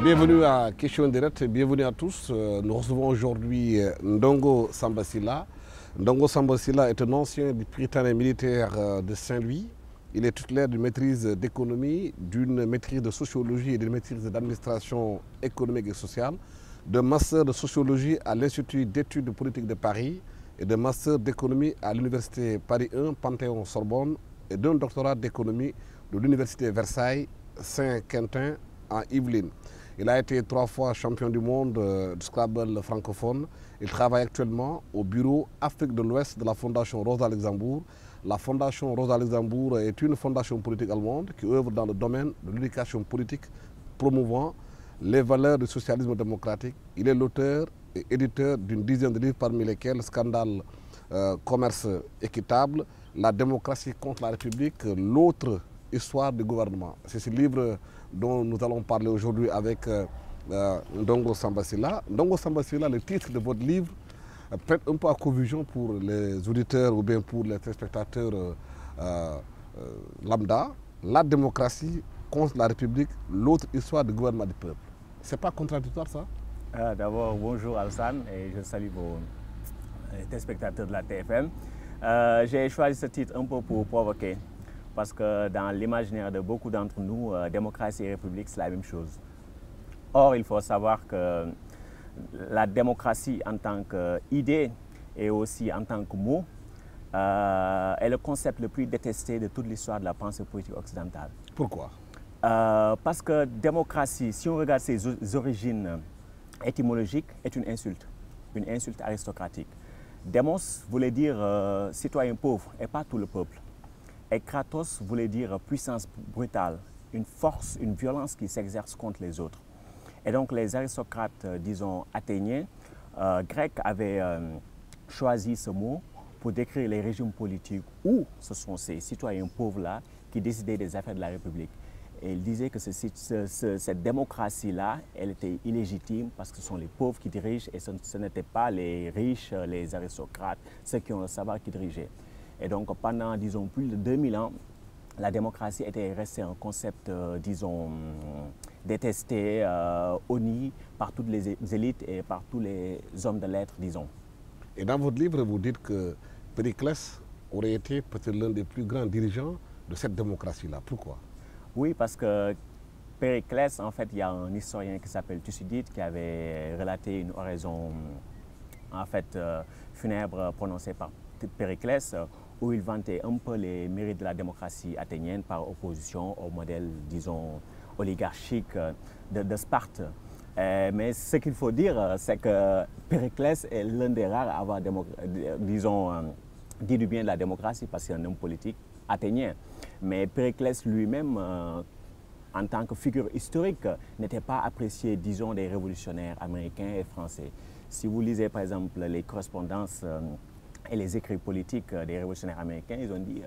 Bienvenue à Question Direct, bienvenue à tous. Nous recevons aujourd'hui Ndongo Samba Sylla. Ndongo Samba Sylla est un ancien du Prytanée militaire de Saint-Louis. Il est titulaire d'une maîtrise d'économie, d'une maîtrise de sociologie et d'une maîtrise d'administration économique et sociale, d'un master de sociologie à l'Institut d'études politiques de Paris et d'un master d'économie à l'Université Paris 1, Panthéon-Sorbonne et d'un doctorat d'économie de l'Université Versailles, Saint-Quentin en Yvelines. Il a été 3 fois champion du monde du Scrabble francophone. Il travaille actuellement au bureau Afrique de l'Ouest de la Fondation Rosa Luxembourg. La Fondation Rosa Luxembourg est une fondation politique allemande qui œuvre dans le domaine de l'éducation politique, promouvant les valeurs du socialisme démocratique. Il est l'auteur et éditeur d'une dizaine de livres, parmi lesquels Scandale, commerce équitable, La démocratie contre la République, l'autre histoire du gouvernement. C'est ce livre dont nous allons parler aujourd'hui avec Ndongo Samba Sylla. Ndongo Samba Sylla, le titre de votre livre prête un peu à confusion pour les auditeurs ou bien pour les téléspectateurs lambda. La démocratie contre la République, l'autre histoire du gouvernement du peuple. C'est pas contradictoire ça? D'abord, bonjour Alsan et je salue vos téléspectateurs de la TFM. J'ai choisi ce titre un peu pour provoquer. Parce que dans l'imaginaire de beaucoup d'entre nous, démocratie et république, c'est la même chose. Or, il faut savoir que la démocratie en tant qu'idée et aussi en tant que mot est le concept le plus détesté de toute l'histoire de la pensée politique occidentale. Pourquoi? Parce que démocratie, si on regarde ses origines étymologiques, est une insulte aristocratique. Démos voulait dire citoyen pauvre et pas tout le peuple. Et Kratos voulait dire puissance brutale, une force, une violence qui s'exerce contre les autres. Et donc les aristocrates, disons, athéniens, grecs avaient choisi ce mot pour décrire les régimes politiques où ce sont ces citoyens pauvres-là qui décidaient des affaires de la République. Et ils disaient que cette démocratie-là, elle était illégitime parce que ce sont les pauvres qui dirigent et ce n'étaient pas les riches, les aristocrates, ceux qui ont le savoir qui dirigeaient. Et donc pendant, disons, plus de 2000 ans, la démocratie était restée un concept, disons, détesté, honni par toutes les élites et par tous les hommes de lettres, disons. Et dans votre livre, vous dites que Périclès aurait été peut-être l'un des plus grands dirigeants de cette démocratie-là. Pourquoi? Oui, parce que Périclès, en fait, il y a un historien qui s'appelle Thucydide qui avait relaté une oraison, en fait, funèbre prononcée par Périclès, où il vantait un peu les mérites de la démocratie athénienne par opposition au modèle, disons, oligarchique de Sparte. Mais ce qu'il faut dire, c'est que Périclès est l'un des rares à avoir, disons, dit du bien de la démocratie parce qu'il est un homme politique athénien. Mais Périclès lui-même, en tant que figure historique, n'était pas apprécié, disons, des révolutionnaires américains et français. Si vous lisez, par exemple, les correspondances et les écrits politiques des révolutionnaires américains, ils ont dit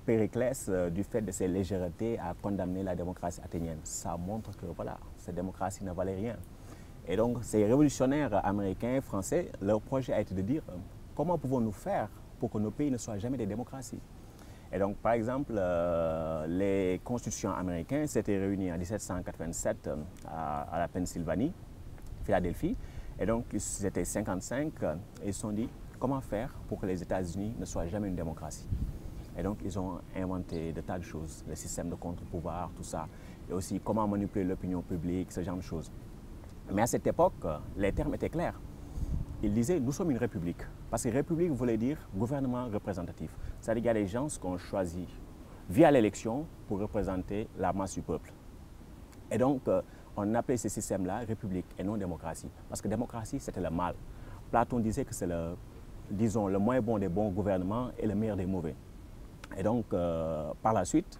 Périclès, du fait de ses légèretés, a condamné la démocratie athénienne. Ça montre que voilà, cette démocratie ne valait rien. Et donc, ces révolutionnaires américains et français, leur projet a été de dire comment pouvons-nous faire pour que nos pays ne soient jamais des démocraties. Et donc, par exemple, les constitutions américaines s'étaient réunies en 1787 à la Pennsylvanie, Philadelphie. Et donc, ils étaient 55 et ils se sont dit comment faire pour que les États-Unis ne soient jamais une démocratie. Et donc, ils ont inventé de tas de choses, le système de contre-pouvoir, tout ça, et aussi comment manipuler l'opinion publique, ce genre de choses. Mais à cette époque, les termes étaient clairs. Ils disaient nous sommes une république. Parce que république voulait dire gouvernement représentatif. C'est-à-dire qu'il y a des gens qu'on choisit via l'élection pour représenter la masse du peuple. Et donc, on appelait ce système-là république et non démocratie. Parce que démocratie, c'était le mal. Platon disait que c'est le, disons, le moins bon des bons gouvernements et le meilleur des mauvais. Et donc, par la suite,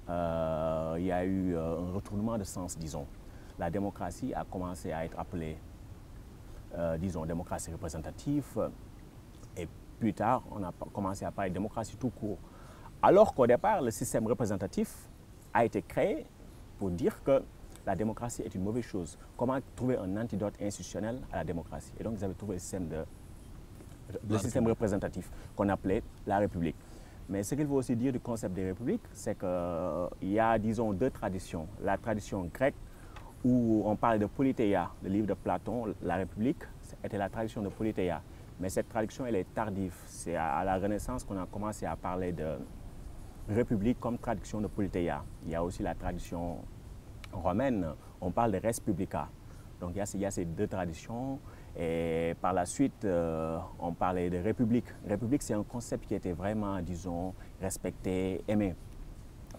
il y a eu un retournement de sens, disons. La démocratie a commencé à être appelée, disons, démocratie représentative. Et plus tard, on a commencé à parler de démocratie tout court. Alors qu'au départ, le système représentatif a été créé pour dire que la démocratie est une mauvaise chose. Comment trouver un antidote institutionnel à la démocratie? Et donc, ils avaient trouvé le système représentatif qu'on appelait la République. Mais ce qu'il faut aussi dire du concept de république, c'est qu'il y a, disons, deux traditions. La tradition grecque où on parle de Politeia, le livre de Platon, La République, était la traduction de Politeia. Mais cette traduction, elle est tardive. C'est à la Renaissance qu'on a commencé à parler de République comme traduction de Politeia. Il y a aussi la traduction romaine, on parle de Res Publica. Donc il y a ces deux traditions. Et par la suite, on parlait de République. République, c'est un concept qui était vraiment, disons, respecté, aimé.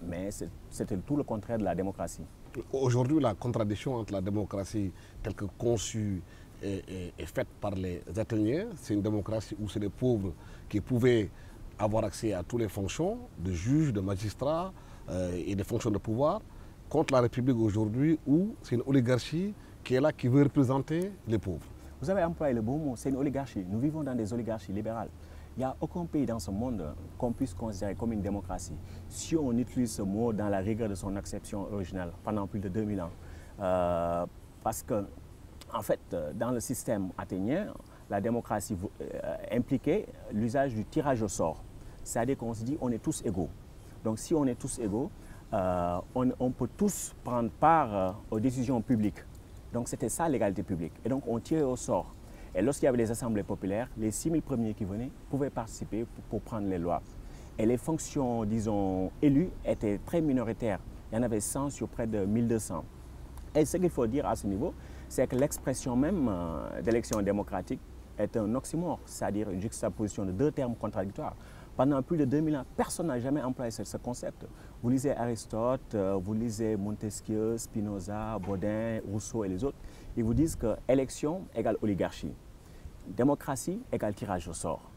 Mais c'était tout le contraire de la démocratie. Aujourd'hui, la contradiction entre la démocratie telle que conçue est faite par les Athéniens. C'est une démocratie où c'est les pauvres qui pouvaient avoir accès à toutes les fonctions de juges, de magistrats et des fonctions de pouvoir, contre la République aujourd'hui où c'est une oligarchie qui est là, qui veut représenter les pauvres. Vous avez employé le bon mot, c'est une oligarchie. Nous vivons dans des oligarchies libérales. Il n'y a aucun pays dans ce monde qu'on puisse considérer comme une démocratie. Si on utilise ce mot dans la rigueur de son acception originale pendant plus de 2000 ans. Parce que, en fait, dans le système athénien, la démocratie impliquait l'usage du tirage au sort. C'est-à-dire qu'on se dit on est tous égaux. Donc si on est tous égaux, on peut tous prendre part aux décisions publiques. Donc c'était ça l'égalité publique. Et donc on tirait au sort. Et lorsqu'il y avait les assemblées populaires, les 6000 premiers qui venaient pouvaient participer pour prendre les lois. Et les fonctions, disons, élues étaient très minoritaires. Il y en avait 100 sur près de 1200. Et ce qu'il faut dire à ce niveau, c'est que l'expression même d'élection démocratique est un oxymore, c'est-à-dire une juxtaposition de deux termes contradictoires. Pendant plus de 2000 ans, personne n'a jamais employé ce concept. Vous lisez Aristote, vous lisez Montesquieu, Spinoza, Baudin, Rousseau et les autres. Ils vous disent que élection égale oligarchie, démocratie égale tirage au sort.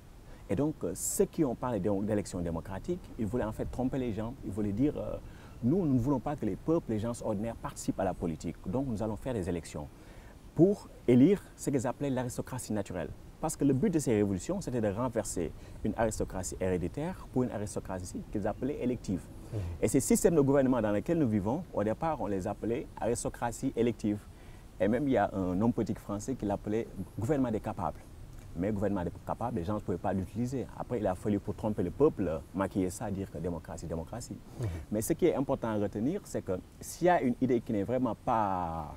Et donc, ceux qui ont parlé d'élection démocratique, ils voulaient en fait tromper les gens. Ils voulaient dire, nous ne voulons pas que les peuples, les gens ordinaires participent à la politique. Donc, nous allons faire des élections pour élire ce qu'ils appelaient l'aristocratie naturelle. Parce que le but de ces révolutions, c'était de renverser une aristocratie héréditaire pour une aristocratie qu'ils appelaient élective. Et ces systèmes de gouvernement dans lesquels nous vivons, au départ, on les appelait aristocratie élective. Et même, il y a un homme politique français qui l'appelait gouvernement des capables. Mais gouvernement des capables, les gens ne pouvaient pas l'utiliser. Après, il a fallu, pour tromper le peuple, maquiller ça, dire que démocratie, démocratie. Mais ce qui est important à retenir, c'est que s'il y a une idée qui n'est vraiment pas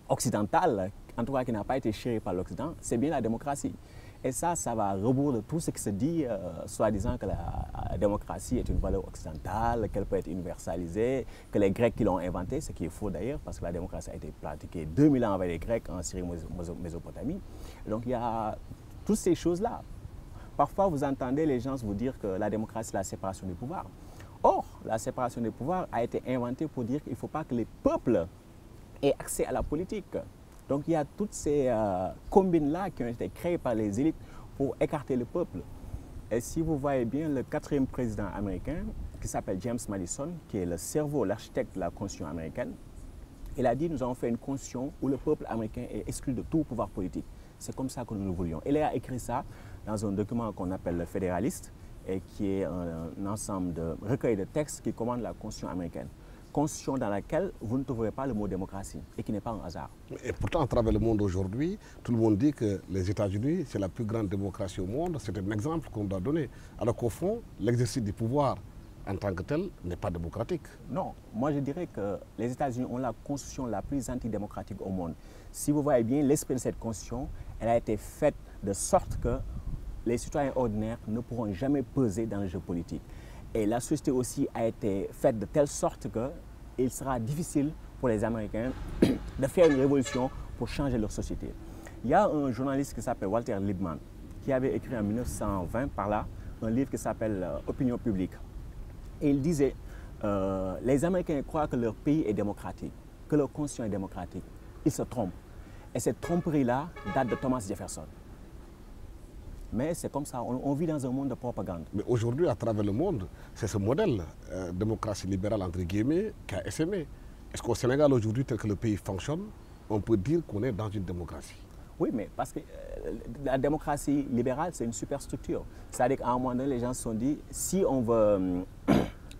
occidentale, en tout cas qui n'a pas été chérie par l'Occident, c'est bien la démocratie. Et ça va à rebours de tout ce qui se dit, soi-disant que la démocratie est une valeur occidentale, qu'elle peut être universalisée, que les Grecs qui l'ont inventée, ce qui est faux d'ailleurs, parce que la démocratie a été pratiquée 2000 ans avec les Grecs en Syrie, Mésopotamie. Donc il y a toutes ces choses-là. Parfois, vous entendez les gens vous dire que la démocratie, c'est la séparation des pouvoirs. Or, la séparation des pouvoirs a été inventée pour dire qu'il ne faut pas que les peuples aient accès à la politique. Donc il y a toutes ces combines-là qui ont été créées par les élites pour écarter le peuple. Et si vous voyez bien le 4e président américain, qui s'appelle James Madison, qui est le cerveau, l'architecte de la Constitution américaine, il a dit nous avons fait une Constitution où le peuple américain est exclu de tout pouvoir politique. C'est comme ça que nous le voulions. Il a écrit ça dans un document qu'on appelle le Fédéraliste, et qui est un ensemble de recueils de textes qui commandent la Constitution américaine. Constitution dans laquelle vous ne trouverez pas le mot démocratie et qui n'est pas un hasard. Et pourtant, à travers le monde aujourd'hui, tout le monde dit que les États-Unis, c'est la plus grande démocratie au monde. C'est un exemple qu'on doit donner. Alors qu'au fond, l'exercice du pouvoir en tant que tel n'est pas démocratique. Non, moi je dirais que les États-Unis ont la constitution la plus antidémocratique au monde. Si vous voyez bien l'esprit de cette constitution, elle a été faite de sorte que les citoyens ordinaires ne pourront jamais peser dans le jeu politique. Et la société aussi a été faite de telle sorte qu'il sera difficile pour les Américains de faire une révolution pour changer leur société. Il y a un journaliste qui s'appelle Walter Lippmann qui avait écrit en 1920 par là un livre qui s'appelle Opinion publique. Et il disait les Américains croient que leur pays est démocratique, que leur constitution est démocratique. Ils se trompent. Et cette tromperie-là date de Thomas Jefferson. Mais c'est comme ça, on vit dans un monde de propagande. Mais aujourd'hui, à travers le monde, c'est ce modèle, démocratie libérale, entre guillemets, qui a essaimé. Est-ce qu'au Sénégal, aujourd'hui, tel que le pays fonctionne, on peut dire qu'on est dans une démocratie? Oui, mais parce que la démocratie libérale, c'est une superstructure. C'est-à-dire qu'à un moment donné, les gens se sont dit, si on veut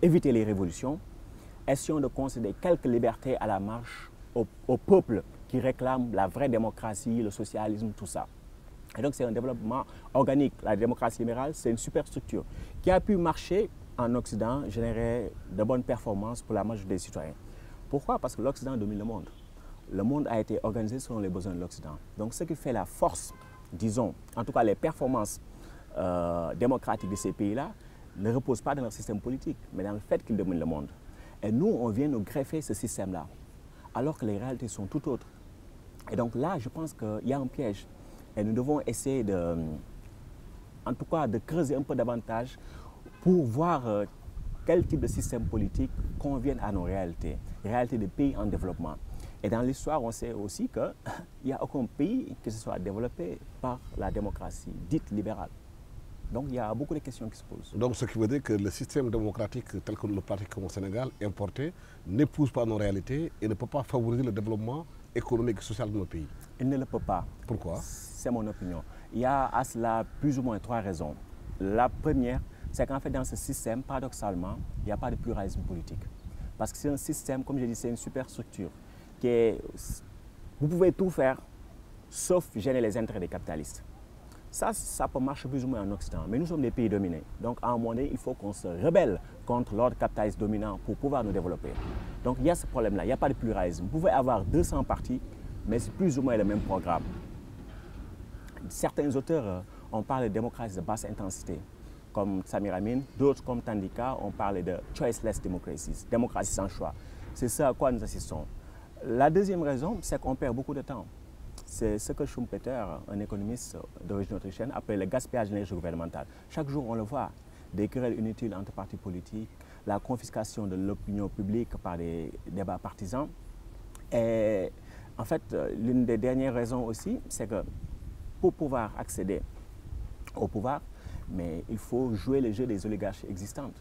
éviter les révolutions, essayons de concéder quelques libertés à la marche au peuple qui réclame la vraie démocratie, le socialisme, tout ça. Et donc c'est un développement organique. La démocratie libérale, c'est une superstructure qui a pu marcher en Occident, générer de bonnes performances pour la majorité des citoyens. Pourquoi? Parce que l'Occident domine le monde. le monde a été organisé selon les besoins de l'Occident. Donc ce qui fait la force, disons, en tout cas les performances démocratiques de ces pays-là, ne reposent pas dans leur système politique, mais dans le fait qu'ils dominent le monde. Et nous, on vient nous greffer ce système-là, alors que les réalités sont tout autres. Et donc là, je pense qu'il y a un piège. Et nous devons essayer en tout cas, de creuser un peu davantage pour voir quel type de système politique convient à nos réalités des pays en développement. Et dans l'histoire, on sait aussi qu'il n'y a aucun pays qui se soit développé par la démocratie dite libérale. Donc il y a beaucoup de questions qui se posent. Donc ce qui veut dire que le système démocratique tel que nous le pratiquons au Sénégal, importé, n'épouse pas nos réalités et ne peut pas favoriser le développement économique et social de nos pays. Il ne le peut pas. Pourquoi? C'est mon opinion. Il y a à cela plus ou moins 3 raisons. La première, c'est qu'en fait dans ce système, paradoxalement, il n'y a pas de pluralisme politique. Parce que c'est un système, comme je dis, c'est une superstructure qui est... Vous pouvez tout faire, sauf gêner les intérêts des capitalistes. Ça peut marcher plus ou moins en Occident, mais nous sommes des pays dominés. Donc à un moment donné, il faut qu'on se rebelle contre l'ordre capitaliste dominant pour pouvoir nous développer. Donc il y a ce problème-là, il n'y a pas de pluralisme. Vous pouvez avoir 200 partis, mais c'est plus ou moins le même programme. Certains auteurs ont parlé de démocratie de basse intensité, comme Samir Amin. D'autres, comme Tandika, ont parlé de choiceless democracies, démocratie sans choix. C'est ça à quoi nous assistons. La deuxième raison, c'est qu'on perd beaucoup de temps. C'est ce que Schumpeter, un économiste d'origine autrichienne, appelle le gaspillage de l'énergie gouvernementale. Chaque jour, on le voit, des querelles inutiles entre partis politiques, la confiscation de l'opinion publique par des débats partisans. Et en fait, l'une des dernières raisons aussi, c'est que pour pouvoir accéder au pouvoir, mais il faut jouer le jeu des oligarchies existantes.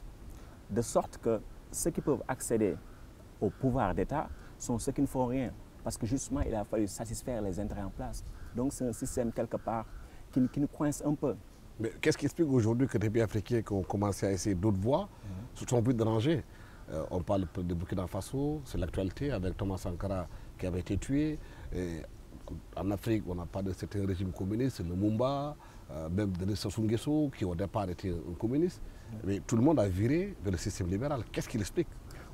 De sorte que ceux qui peuvent accéder au pouvoir d'État sont ceux qui ne font rien. Parce que justement, il a fallu satisfaire les intérêts en place. Donc c'est un système quelque part qui nous coince un peu. Mais qu'est-ce qui explique aujourd'hui que des pays africains qui ont commencé à essayer d'autres voies se sont plus dérangés? On parle de Burkina Faso, c'est l'actualité avec Thomas Sankara qui avait été tué. Et en Afrique, on n'a pas de certains régimes communistes, le Mumba, même de Sassou Nguesso, qui au départ était un communiste. Mais tout le monde a viré vers le système libéral. Qu'est-ce qui l'explique?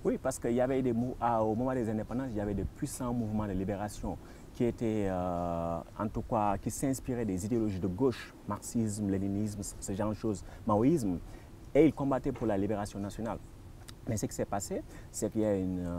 Oui, parce qu'il y avait au moment des indépendances, il y avait de puissants mouvements de libération qui étaient, en tout cas, qui s'inspiraient des idéologies de gauche, marxisme, léninisme, ce genre de choses, maoïsme, et ils combattaient pour la libération nationale. Mais ce qui s'est passé, c'est qu'il y a une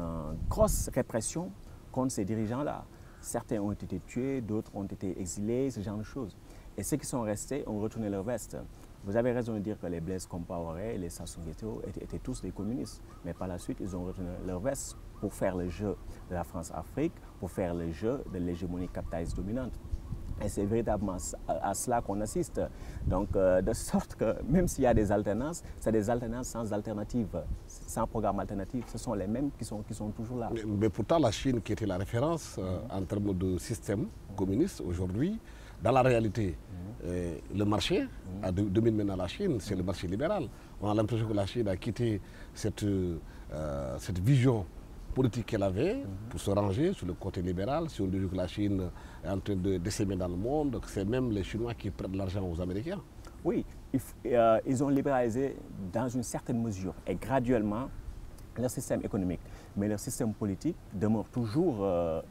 grosse répression contre ces dirigeants-là. Certains ont été tués, d'autres ont été exilés, ce genre de choses. Et ceux qui sont restés ont retourné leur veste. Vous avez raison de dire que les Blaise Compaoré et les Sassou Nguesso étaient tous des communistes. Mais par la suite, ils ont retourné leur veste pour faire le jeu de la France-Afrique, pour faire le jeu de l'hégémonie capitaliste dominante. Et c'est véritablement à cela qu'on assiste. Donc, de sorte que même s'il y a des alternances, c'est des alternances sans alternative, sans programme alternatif. Ce sont les mêmes qui sont toujours là. Mais pourtant, la Chine, qui était la référence en termes de système communiste aujourd'hui, dans la réalité, le marché domine maintenant la Chine, c'est le marché libéral. On a l'impression que la Chine a quitté cette vision politique qu'elle avait pour se ranger sur le côté libéral. Si on dit que la Chine est en train de s'aimer dans le monde, c'est même les Chinois qui prêtent de l'argent aux Américains. Oui, ils ont libéralisé dans une certaine mesure et graduellement leur système économique. Mais leur système politique demeure toujours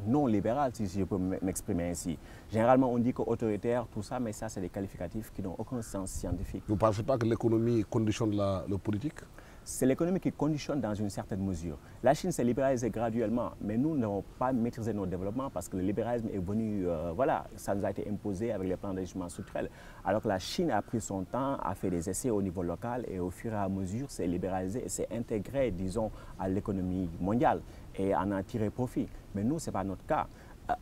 non libéral, si je peux m'exprimer ainsi. Généralement, on dit qu'autoritaire, tout ça, mais ça, c'est des qualificatifs qui n'ont aucun sens scientifique. Vous ne pensez pas que l'économie conditionne le politique? C'est l'économie qui conditionne dans une certaine mesure. La Chine s'est libéralisée graduellement, mais nous n'avons pas maîtrisé notre développement parce que le libéralisme est venu, voilà, ça nous a été imposé avec les plans d'ajustement structurel. Alors que la Chine a pris son temps, a fait des essais au niveau local et au fur et à mesure s'est libéralisée et s'est intégrée, disons, à l'économie mondiale et en a tiré profit. Mais nous, ce n'est pas notre cas.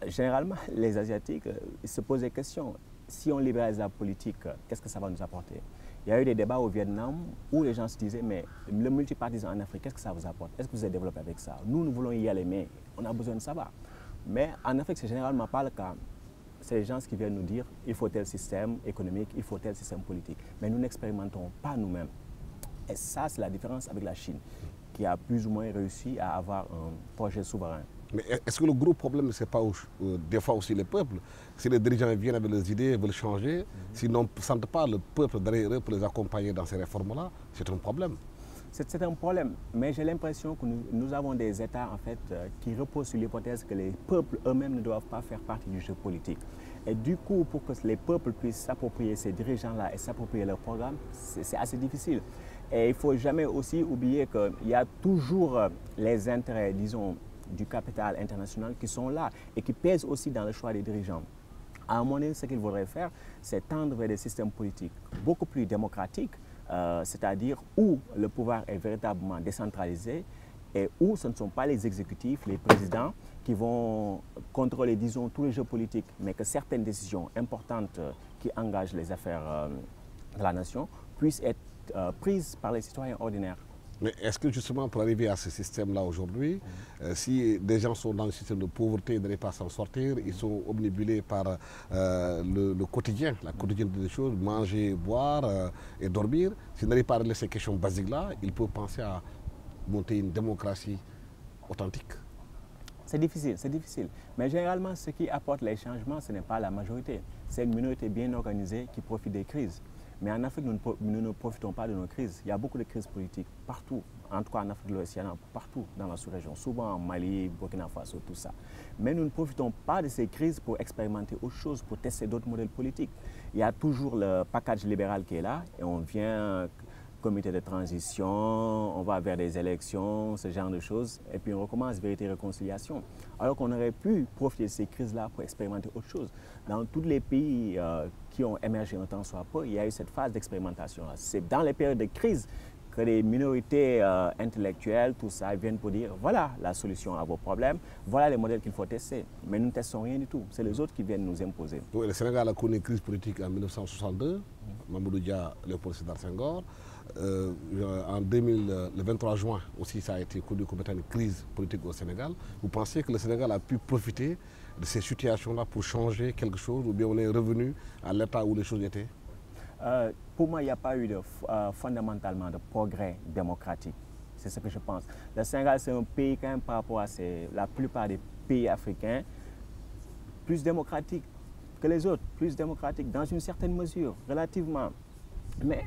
Généralement, les Asiatiques ils se posent des questions. Si on libéralise la politique, qu'est-ce que ça va nous apporter? Il y a eu des débats au Vietnam où les gens se disaient, mais le multipartisme en Afrique, qu'est-ce que ça vous apporte? Est-ce que vous êtes développé avec ça? Nous voulons y aller, mais on a besoin de savoir. Mais en Afrique, c'est généralement pas le cas. C'est les gens qui viennent nous dire, il faut tel système économique, il faut tel système politique. Mais nous n'expérimentons pas nous-mêmes. Et ça, c'est la différence avec la Chine, qui a plus ou moins réussi à avoir un projet souverain. Mais est-ce que le gros problème, ce n'est pas des fois aussi les peuples? Si les dirigeants viennent avec leurs idées, veulent changer, s'ils ne sentent pas le peuple derrière eux pour les accompagner dans ces réformes-là, c'est un problème. C'est un problème, mais j'ai l'impression que nous avons des États en fait, qui reposent sur l'hypothèse que les peuples eux-mêmes ne doivent pas faire partie du jeu politique. Et du coup, pour que les peuples puissent s'approprier ces dirigeants-là et s'approprier leur programme, c'est assez difficile. Et il ne faut jamais aussi oublier qu'il y a toujours les intérêts, disons, du capital international qui sont là et qui pèsent aussi dans le choix des dirigeants. À un moment donné, ce qu'il faudrait faire, c'est tendre vers des systèmes politiques beaucoup plus démocratiques, c'est-à-dire où le pouvoir est véritablement décentralisé et où ce ne sont pas les exécutifs, les présidents qui vont contrôler, disons, tous les jeux politiques, mais que certaines décisions importantes qui engagent les affaires de la nation puissent être prises par les citoyens ordinaires. Mais est-ce que justement pour arriver à ce système-là aujourd'hui, si des gens sont dans le système de pauvreté et n'arrivent pas à s'en sortir, ils sont omnibulés par le quotidien, la quotidienneté des choses, manger, boire et dormir, s'ils n'arrivent pas à régler ces questions basiques-là, ils peuvent penser à monter une démocratie authentique. C'est difficile, c'est difficile. Mais généralement, ce qui apporte les changements, ce n'est pas la majorité. C'est une minorité bien organisée qui profite des crises. Mais en Afrique, nous ne profitons pas de nos crises. Il y a beaucoup de crises politiques partout, en tout cas en Afrique de l'Ouest, il y en a partout dans la sous-région, souvent en Mali, Burkina Faso, tout ça. Mais nous ne profitons pas de ces crises pour expérimenter autre chose, pour tester d'autres modèles politiques. Il y a toujours le package libéral qui est là et on vient, comité de transition, on va vers des élections, ce genre de choses, et puis on recommence vérité et réconciliation. Alors qu'on aurait pu profiter de ces crises-là pour expérimenter autre chose. Dans tous les pays qui ont émergé un temps soit peu, il y a eu cette phase d'expérimentation. C'est dans les périodes de crise que les minorités intellectuelles, tout ça, viennent pour dire voilà la solution à vos problèmes, voilà les modèles qu'il faut tester. Mais nous ne testons rien du tout. C'est les autres qui viennent nous imposer. Oui, le Sénégal a connu une crise politique en 1962, Mamadou Dia, Léopold Sédar Senghor. En 2000, le 23 juin aussi, ça a été connu comme étant une crise politique au Sénégal. Vous pensez que le Sénégal a pu profiter de ces situations-là pour changer quelque chose ou bien on est revenu à l'état où les choses étaient? Pour moi, il n'y a pas eu fondamentalement de progrès démocratique. C'est ce que je pense. Le Sénégal, c'est un pays quand même par rapport à la plupart des pays africains, plus démocratique que les autres, plus démocratique dans une certaine mesure, relativement. Mais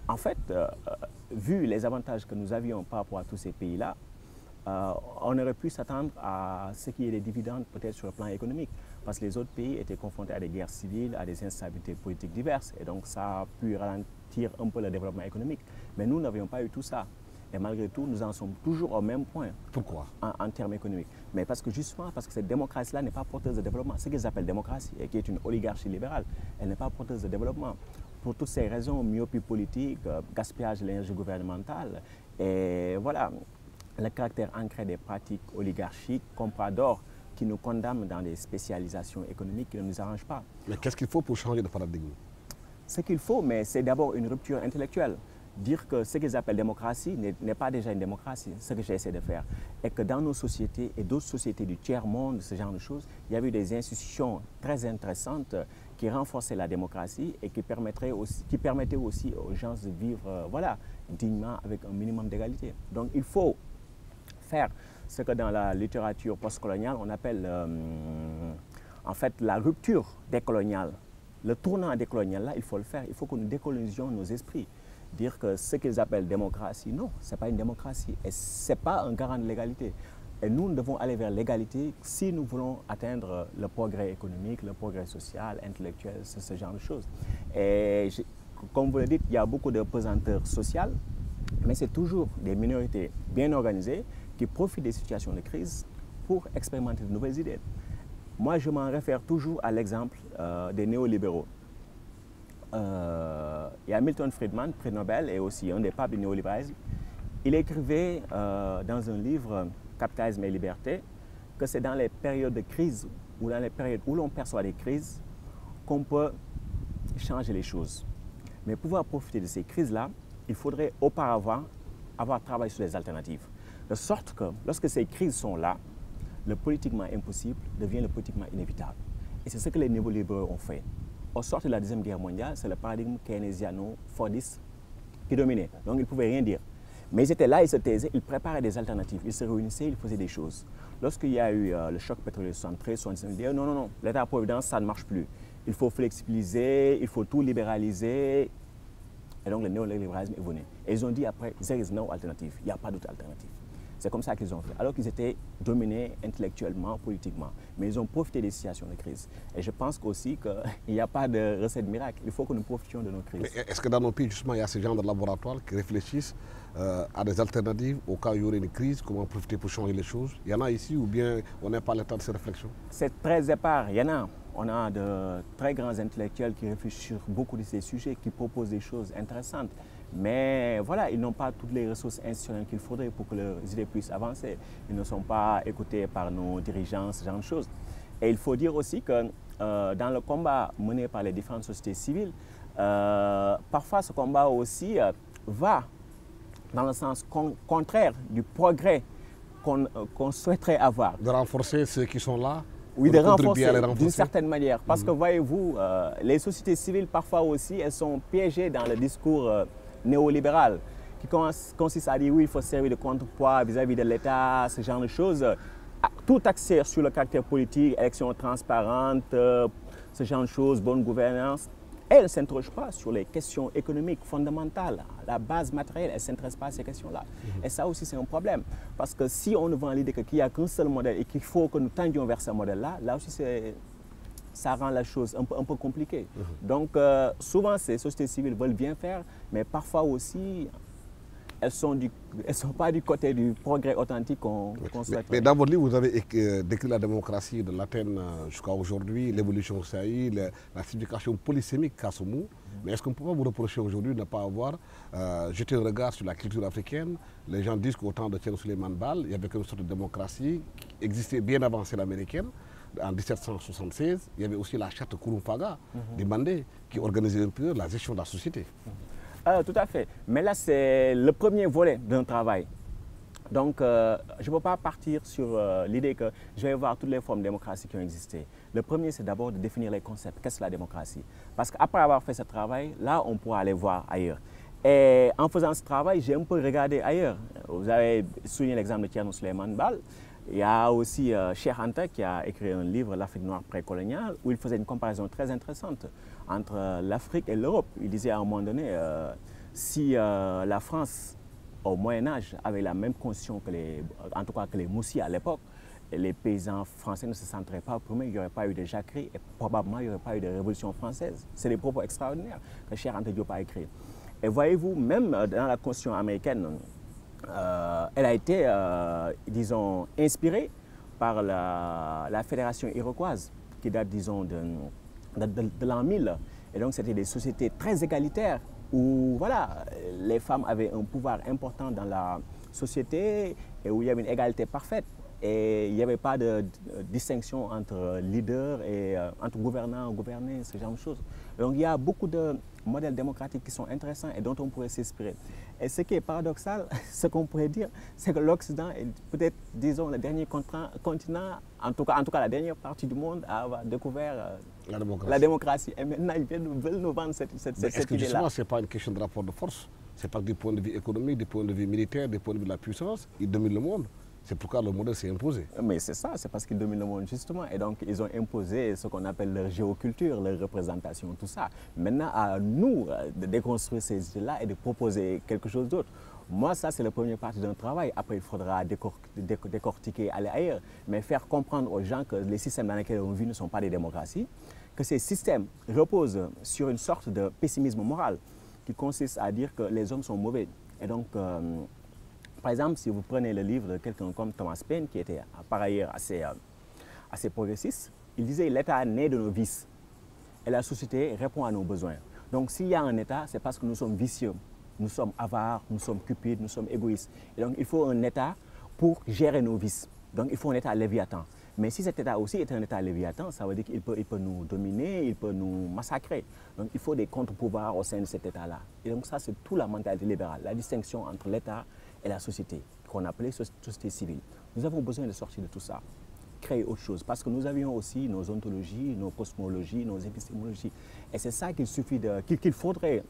en fait, vu les avantages que nous avions par rapport à tous ces pays-là, on aurait pu s'attendre à ce qu'il y ait des dividendes peut-être sur le plan économique, parce que les autres pays étaient confrontés à des guerres civiles, à des instabilités politiques diverses, et donc ça a pu ralentir un peu le développement économique. Mais nous n'avions pas eu tout ça. Et malgré tout, nous en sommes toujours au même point. Pourquoi? En termes économiques. Mais parce que justement, parce que cette démocratie-là n'est pas porteuse de développement. Ce qu'ils appellent démocratie, et qui est une oligarchie libérale, elle n'est pas porteuse de développement. Pour toutes ces raisons, myopie politique, gaspillage de l'énergie gouvernementale, et voilà, le caractère ancré des pratiques oligarchiques, compradors, qui nous condamnent dans des spécialisations économiques qui ne nous arrangent pas. Mais qu'est-ce qu'il faut pour changer de paradigme? Ce qu'il faut, mais c'est d'abord une rupture intellectuelle. Dire que ce qu'ils appellent démocratie n'est pas déjà une démocratie, ce que j'essaie de faire. Et que dans nos sociétés et d'autres sociétés du tiers-monde, ce genre de choses, il y avait des institutions très intéressantes qui renforçaient la démocratie et qui permettaient aussi aux gens de vivre voilà, dignement avec un minimum d'égalité. Donc il faut faire ce que dans la littérature postcoloniale, on appelle en fait la rupture décoloniale. Le tournant décolonial, là, il faut le faire. Il faut que nous décolonisions nos esprits. Dire que ce qu'ils appellent démocratie, non, ce n'est pas une démocratie. Et ce n'est pas un garant de l'égalité. Et nous devons aller vers l'égalité si nous voulons atteindre le progrès économique, le progrès social, intellectuel, ce genre de choses. Et comme vous le dites, il y a beaucoup de pesanteurs sociales, mais c'est toujours des minorités bien organisées qui profitent des situations de crise pour expérimenter de nouvelles idées. Moi, je m'en réfère toujours à l'exemple des néolibéraux. Il y a Milton Friedman, prix Nobel, et aussi un des papes du néolibéralisme. Il écrivait dans un livre, Capitalisme et liberté, que c'est dans les périodes de crise ou dans les périodes où l'on perçoit des crises qu'on peut changer les choses. Mais pour pouvoir profiter de ces crises-là, il faudrait auparavant avoir travaillé sur les alternatives. De sorte que lorsque ces crises sont là, le politiquement impossible devient le politiquement inévitable. Et c'est ce que les néolibéraux ont fait. Au sortir de la Deuxième Guerre mondiale, c'est le paradigme keynésiano-fordiste qui dominait. Donc ils ne pouvaient rien dire. Mais ils étaient là, ils se taisaient, ils préparaient des alternatives, ils se réunissaient, ils faisaient des choses. Lorsqu'il y a eu le choc pétrolier 73, 79, ils disaient non, non, non, l'État-providence, ça ne marche plus. Il faut flexibiliser, il faut tout libéraliser. Et donc le néolibéralisme est venu. Et ils ont dit après, there is no alternative, il n'y a pas d'autre alternative. C'est comme ça qu'ils ont fait, alors qu'ils étaient dominés intellectuellement, politiquement. Mais ils ont profité des situations de crise. Et je pense aussi qu'il n'y a pas de recette miracle. Il faut que nous profitions de nos crises. Est-ce que dans nos pays, justement, il y a ces gens de laboratoire qui réfléchissent à des alternatives au cas où il y aurait une crise, comment profiter pour changer les choses? Il y en a ici ou bien on n'est pas le temps de ces réflexions? C'est très épars, il y en a. On a de très grands intellectuels qui réfléchissent sur beaucoup de ces sujets, qui proposent des choses intéressantes. Mais voilà, ils n'ont pas toutes les ressources institutionnelles qu'il faudrait pour que leurs idées puissent avancer. Ils ne sont pas écoutés par nos dirigeants, ce genre de choses. Et il faut dire aussi que dans le combat mené par les différentes sociétés civiles, parfois ce combat aussi va dans le sens contraire du progrès qu'on souhaiterait avoir. De renforcer ceux qui sont là? Oui, de renforcer d'une certaine manière. Parce que voyez-vous, les sociétés civiles parfois aussi, elles sont piégées dans le discours néolibéral qui consiste à dire oui, il faut servir de contrepoids vis-à-vis de l'État, ce genre de choses. Tout axé sur le caractère politique, élections transparentes, ce genre de choses, bonne gouvernance. Elle ne s'interroge pas sur les questions économiques fondamentales, la base matérielle, elle ne s'intéresse pas à ces questions-là. Et ça aussi, c'est un problème. Parce que si on nous vend l'idée qu'il n'y a qu'un seul modèle et qu'il faut que nous tendions vers ce modèle-là, là aussi, ça rend la chose un peu compliquée. Donc, souvent, ces sociétés civiles veulent bien faire, mais parfois aussi, elles ne sont pas du côté du progrès authentique qu'on souhaite. Mais dans votre livre, vous avez décrit la démocratie de l'Athènes jusqu'à aujourd'hui, l'évolution que ça a eu, la signification polysémique qu'a ce mot. Mais est-ce qu'on pourrait vous reprocher aujourd'hui de ne pas avoir jeté un regard sur la culture africaine? Les gens disent qu'au temps de Thierno Souleymane Baal, il y avait une sorte de démocratie qui existait bien avant celle américaine. En 1776, il y avait aussi la charte Kouroumpaga du Mandé qui organisait un peu la gestion de la société. Tout à fait. Mais là, c'est le premier volet d'un travail. Donc, je ne peux pas partir sur l'idée que je vais voir toutes les formes de démocratie qui ont existé. Le premier, c'est d'abord de définir les concepts. Qu'est-ce que la démocratie? Parce qu'après avoir fait ce travail, là, on pourra aller voir ailleurs. Et en faisant ce travail, j'ai un peu regardé ailleurs. Vous avez souligné l'exemple de Thierno Souleymane Baal. Il y a aussi Cheikh Anta qui a écrit un livre, L'Afrique noire précoloniale, où il faisait une comparaison très intéressante entre l'Afrique et l'Europe. Il disait à un moment donné, si la France, au Moyen-Âge, avait la même constitution que les Moussis à l'époque, les paysans français ne se sentiraient pas opprimés, il n'y aurait pas eu de jacquerie et probablement il n'y aurait pas eu de révolution française. C'est des propos extraordinaires que Cheikh Anta Diop a écrit. Et voyez-vous, même dans la constitution américaine, elle a été, disons, inspirée par la Fédération iroquoise qui date, disons, de l'an 1000. Et donc, c'était des sociétés très égalitaires où, voilà, les femmes avaient un pouvoir important dans la société et où il y avait une égalité parfaite. Et il n'y avait pas de distinction entre leaders et entre gouvernants, gouvernés, ce genre de choses. Donc il y a beaucoup de modèles démocratiques qui sont intéressants et dont on pourrait s'inspirer. Et ce qui est paradoxal, ce qu'on pourrait dire, c'est que l'Occident est peut-être, disons, le dernier continent, en tout cas la dernière partie du monde à avoir découvert la démocratie. Et maintenant, ils veulent nous vendre cette idée-là. Est-ce que justement, ce n'est pas une question de rapport de force? Ce n'est pas que du point de vue économique, du point de vue militaire, du point de vue de la puissance, ils dominent le monde. C'est pourquoi le modèle s'est imposé. Mais c'est ça, c'est parce qu'ils dominent le monde justement. Et donc, ils ont imposé ce qu'on appelle leur géoculture, leur représentation, tout ça. Maintenant, à nous de déconstruire ces idées-là et de proposer quelque chose d'autre. Moi, ça, c'est la première partie d'un travail. Après, il faudra décortiquer, aller ailleurs. Mais faire comprendre aux gens que les systèmes dans lesquels on vit ne sont pas des démocraties, que ces systèmes reposent sur une sorte de pessimisme moral qui consiste à dire que les hommes sont mauvais. Et donc, par exemple, si vous prenez le livre de quelqu'un comme Thomas Paine, qui était par ailleurs assez progressiste, il disait « l'État naît de nos vices et la société répond à nos besoins ». Donc s'il y a un État, c'est parce que nous sommes vicieux, nous sommes avares, nous sommes cupides, nous sommes égoïstes. Et donc il faut un État pour gérer nos vices. Donc il faut un État léviathan. Mais si cet État aussi est un État léviathan, ça veut dire qu'il peut nous dominer, il peut nous massacrer. Donc il faut des contre-pouvoirs au sein de cet État-là. Et donc ça, c'est toute la mentalité libérale, la distinction entre l'État et la société, qu'on appelait société civile. Nous avons besoin de sortir de tout ça, créer autre chose, parce que nous avions aussi nos ontologies, nos cosmologies, nos épistémologies. Et c'est ça qu'il faudrait,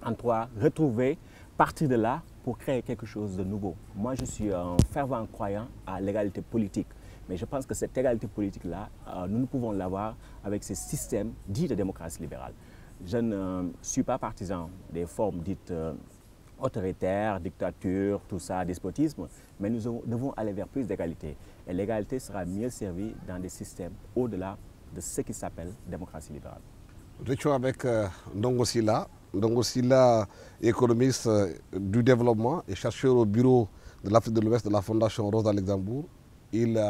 en toi, retrouver, partir de là pour créer quelque chose de nouveau. Moi, je suis un fervent croyant à l'égalité politique. Mais je pense que cette égalité politique-là, nous ne pouvons l'avoir avec ces systèmes dits de démocratie libérale. je ne suis pas partisan des formes dites autoritaires, dictature, tout ça, despotisme, mais nous devons aller vers plus d'égalité. Et l'égalité sera mieux servie dans des systèmes au-delà de ce qui s'appelle démocratie libérale. Nous étions avec Ndongo Sylla. Ndongo Sylla, économiste du développement et chercheur au bureau de l'Afrique de l'Ouest de la Fondation Rosa Luxembourg. Il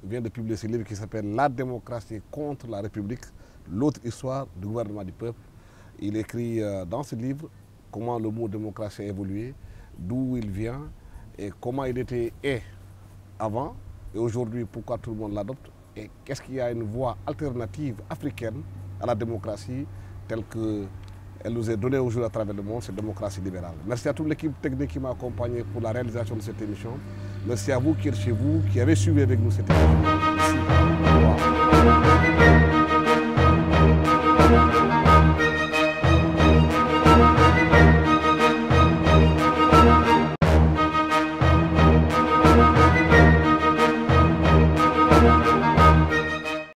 vient de publier ce livre qui s'appelle « La démocratie contre la République, l'autre histoire du gouvernement du peuple ». Il écrit dans ce livre comment le mot démocratie a évolué, d'où il vient et comment il était avant et aujourd'hui pourquoi tout le monde l'adopte et qu'est-ce qu'il y a une voie alternative africaine à la démocratie telle qu'elle nous est donnée aujourd'hui à travers le monde, cette démocratie libérale. Merci à toute l'équipe technique qui m'a accompagné pour la réalisation de cette émission. Merci à vous qui êtes chez vous, qui avez suivi avec nous cette émission. Merci. Au revoir.